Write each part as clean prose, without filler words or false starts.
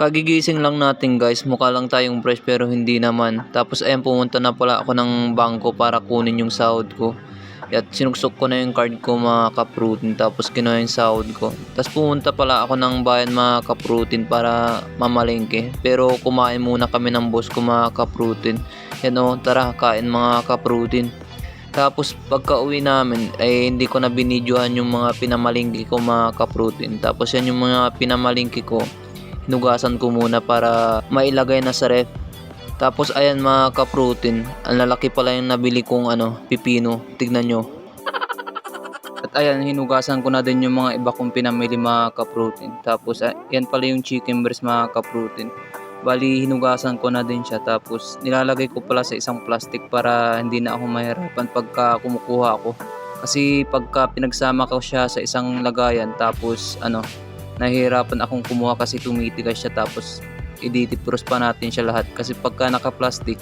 Kagigising lang natin guys, mukha lang tayong fresh pero hindi naman. Tapos ayan, pumunta na pala ako ng bangko para kunin yung sahod ko. At sinuksok ko na yung card ko mga kaprutin, tapos kinuha yung sahod ko. Tapos pumunta pala ako ng bayan mga kaprutin para mamalengke. Pero kumain muna kami ng boss ko mga kaprutin. Yan o, tara kain mga kaprutin. Tapos pagka uwi namin ay hindi ko na binidyohan yung mga pinamalingki ko mga kaprutin. Tapos yan yung mga pinamalingki ko, hinugasan ko muna para mailagay na sa ref. Tapos ayan mga kaprutin, ang lalaki pala yung nabili kong pipino, tignan nyo. At ayan, hinugasan ko na din yung mga iba kong pinamili mga kaprutin. Tapos ayan pala yung chicken breast mga kaprutin. Bali, hinugasan ko na din siya, tapos nilalagay ko pala sa isang plastic para hindi na ako mahirapan pagka kumukuha ako. Kasi pagka pinagsama ko siya sa isang lagayan, tapos nahihirapan akong kumuha kasi tumitigas siya, tapos ididipros pa natin siya lahat. Kasi pagka naka-plastic,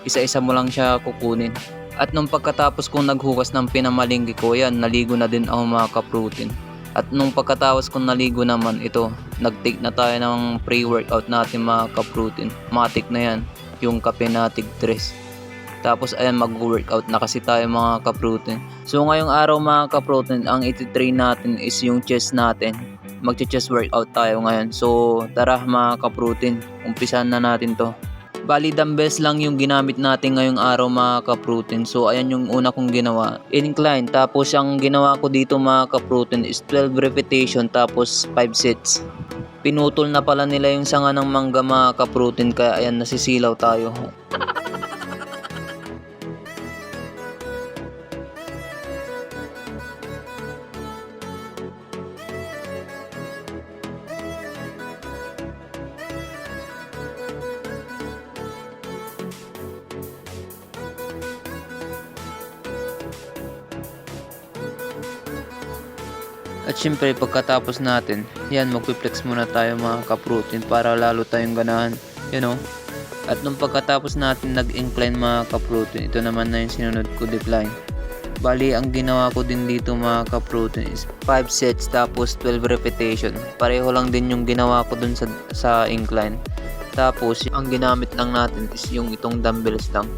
isa-isa mo lang siya kukunin. At nung pagkatapos kong naghugas ng pinamalingki ko, yan, naligo na din ako mga kaprutin. At nung pagkatapos kong naligo naman, ito, nag-take na tayo ng pre-workout natin mga kaprutin. Matik na yan, yung kape na tig 3. Tapos ayan, mag-workout na kasi tayo mga kaprutin. So ngayong araw mga kaprutin, ang iti-train natin is yung chest natin. Mag-chest workout tayo ngayon. So tara mga kaprutin, umpisan na natin to. Bali, dumbbells lang yung ginamit natin ngayong araw mga kaprutin. So ayan yung una kong ginawa, incline. Tapos ang ginawa ko dito mga kaprutin is 12 repetition tapos 5 sets. Pinutol na pala nila yung sanga ng mangga mga kaprutin, kaya ayan, nasisilaw tayo. At syempre pagkatapos natin, yan, magpiplex muna tayo mga kaprutin para lalo tayong ganahan, At nung pagkatapos natin nag-incline mga kaprutin, ito naman na yung sinunod ko, decline. Bali, ang ginawa ko din dito mga kaprutin is 5 sets tapos 12 repetition. Pareho lang din yung ginawa ko dun sa incline. Tapos ang ginamit lang natin is yung itong dumbbells lang.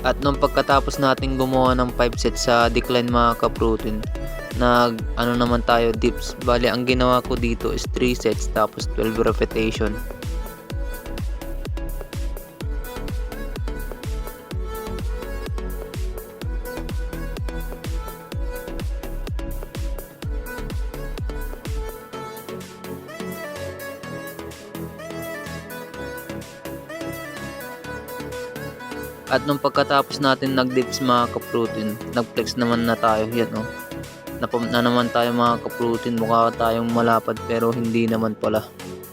At nung pagkatapos natin gumawa ng 5 sets sa decline mga kaprutin, naman tayo dips. Bali, ang ginawa ko dito is 3 sets tapos 12 repetition. At nung pagkatapos natin nag-dips mga kaprutin, nag-flex naman na tayo, yan Napump na naman tayo mga kaprutin, mukha tayong malapad pero hindi naman pala.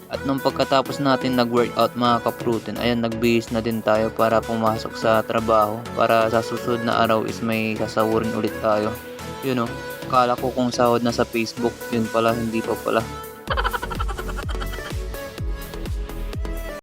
At nung pagkatapos natin nag-workout mga kaprutin, ayan, nagbihis na din tayo para pumasok sa trabaho, para sa susunod na araw is may sasahurin ulit tayo. Kala ko kung sahod na sa Facebook, yun pala, hindi pa pala.